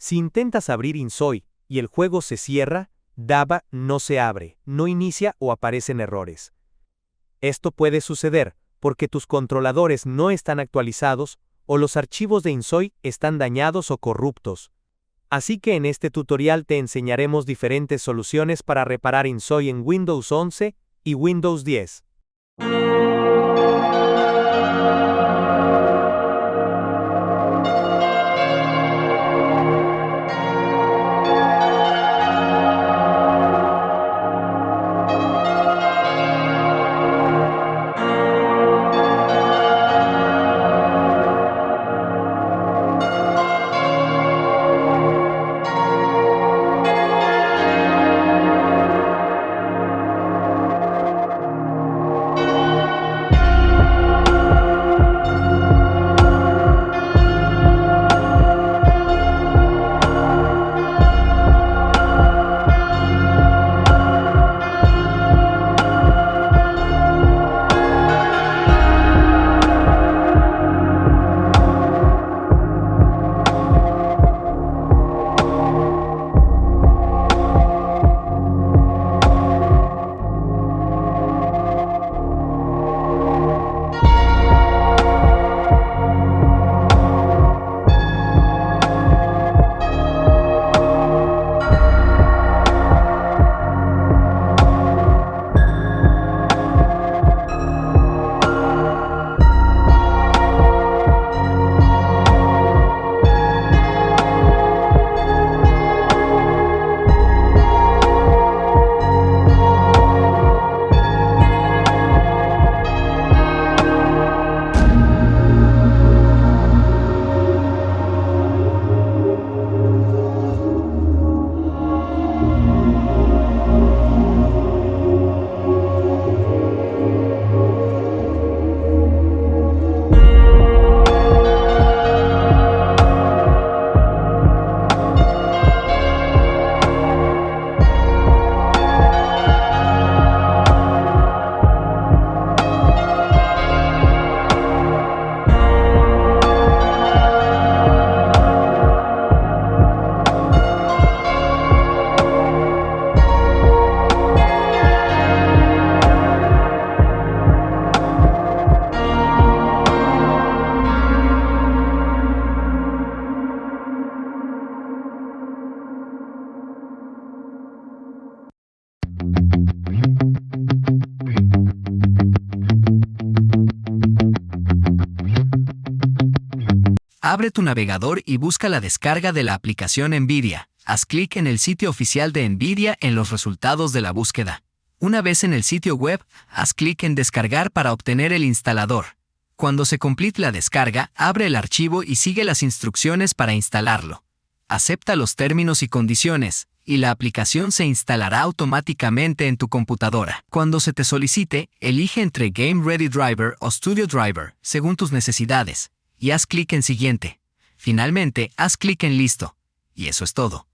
Si intentas abrir inZOI y el juego se cierra, DABA no se abre, no inicia o aparecen errores. Esto puede suceder porque tus controladores no están actualizados o los archivos de inZOI están dañados o corruptos. Así que en este tutorial te enseñaremos diferentes soluciones para reparar inZOI en Windows 11 y Windows 10. Abre tu navegador y busca la descarga de la aplicación NVIDIA. Haz clic en el sitio oficial de NVIDIA en los resultados de la búsqueda. Una vez en el sitio web, haz clic en Descargar para obtener el instalador. Cuando se complete la descarga, abre el archivo y sigue las instrucciones para instalarlo. Acepta los términos y condiciones, y la aplicación se instalará automáticamente en tu computadora. Cuando se te solicite, elige entre Game Ready Driver o Studio Driver, según tus necesidades, y haz clic en Siguiente. Finalmente, haz clic en Listo. Y eso es todo.